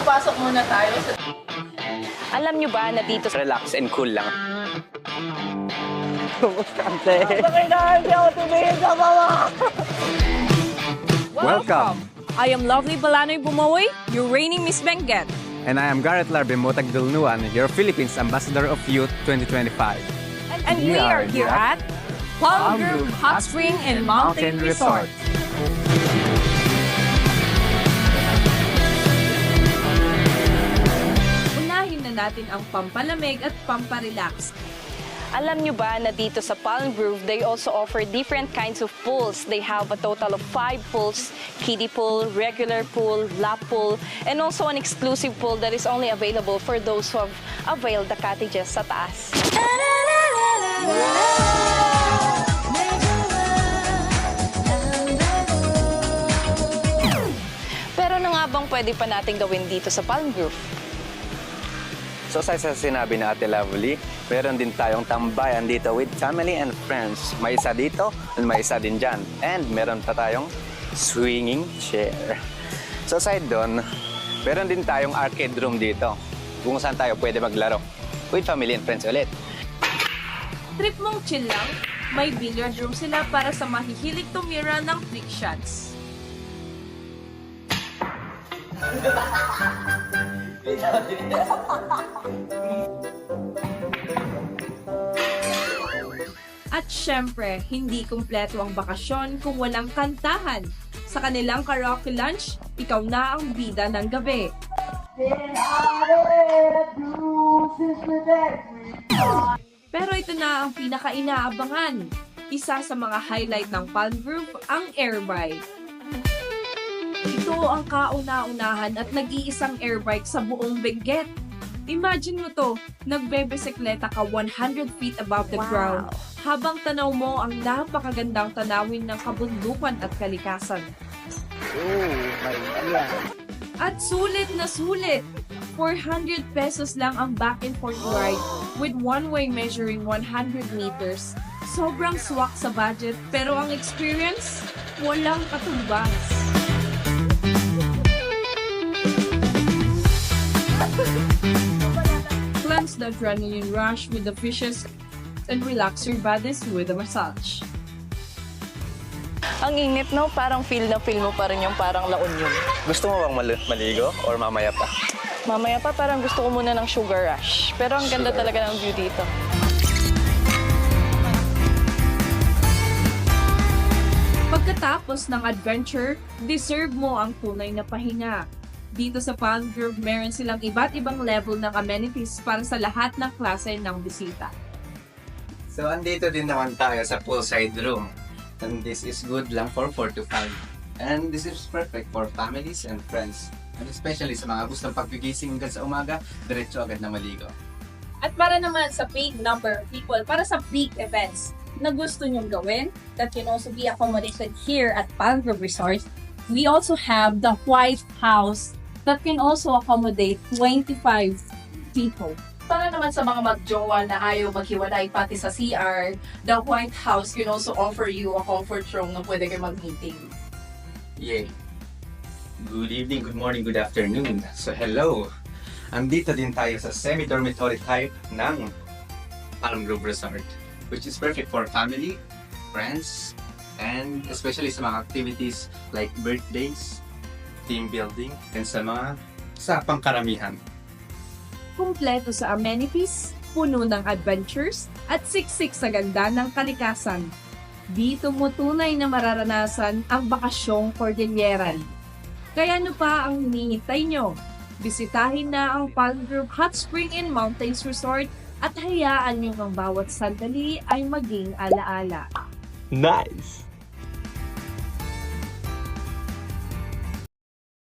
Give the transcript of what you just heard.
Pasok muna tayo sa... Alam nyo ba na dito sa Relax and cool lang. Welcome! I am Lovely Balanoy Bumawi, your reigning Miss Benguet. And I am Garrett Larbimotag Dulnuan, your Philippines Ambassador of Youth 2025. And we are here at Palm Grove Hot Spring and Mountain Resort. Unahin na natin ang pampalamig at pamparelax. Alam nyo ba na dito sa Palm Grove, they also offer different kinds of pools. They have a total of 5 pools, kiddie pool, regular pool, lap pool, and also an exclusive pool that is only available for those who have availed the cottages sa taas. Pero ano nga bang pwede pa natin gawin dito sa Palm Grove? So sa sinabi na Ate Lovely, meron din tayong tambayan dito with family and friends. May isa dito at may isa din dyan. And meron pa tayong swinging chair. So aside doon, meron din tayong arcade room dito kung saan tayo pwede maglaro with family and friends ulit. Trip mong chill lang, may billiard room sila para sa mahihilig tumira ng trick shots. At syempre, hindi kumpleto ang bakasyon kung walang kantahan. Sa kanilang karaoke lunch, ikaw na ang bida ng gabi. Pero ito na ang pinaka-inaabangan. Isa sa mga highlight ng Palm Grove, ang airbike. Ito ang kauna-unahan at nag-iisang airbike sa buong Benguet. Imagine mo to, nagbebesekleta ka 100 feet above the ground habang tanaw mo ang napakagandang tanawin ng kabundukan at kalikasan. Oh, my God. At sulit na sulit! 400 pesos lang ang back and forth ride with one-way measuring 100 meters. Sobrang swak sa budget pero ang experience, walang katumbas. Cleanse the adrenaline rush with the fishes and relax your bodies with a massage. Ang init, no? Parang feel mo pa rin yung parang La Union. Gusto mo bang maligo or mamaya pa? Mamaya pa parang gusto ko muna ng sugar rush. Pero ang ganda talaga ng view dito. Pagkatapos ng adventure, deserve mo ang tunay na pahinga. Dito sa Palm Grove, meron silang iba't ibang level ng amenities para sa lahat ng klase ng bisita. So, andito din naman tayo sa poolside room. And this is good lang for 4 to 5. And this is perfect for families and friends. And especially sa mga gustong pagpigising agad sa umaga, diretso agad na maligo. At para naman sa big number of people, para sa big events na gusto nyong gawin, that can also be accommodated here at Palm Grove Resort, we also have the White House that can also accommodate 25 people. Para naman sa mga magjowa na ayaw maghiwalay pati sa CR, the White House can also offer you a comfort room na pwede kayo mag-meeting. Yay! Good evening, good morning, good afternoon. So, hello! Andito din tayo sa semi-dormitory type ng Palm Grove Resort, which is perfect for family, friends, and especially sa mga activities like birthdays, team building, and sa pangkaramihan. Kumpleto sa amenities, puno ng adventures, at siksik sa ganda ng kalikasan. Dito mo tunay na mararanasan ang bakasyong Cordilleran. Kaya ano pa ang hinihintay nyo? Bisitahin na ang Palm Grove Hot Spring and Mountains Resort at hayaan nyo ang bawat sandali ay maging alaala. Nice!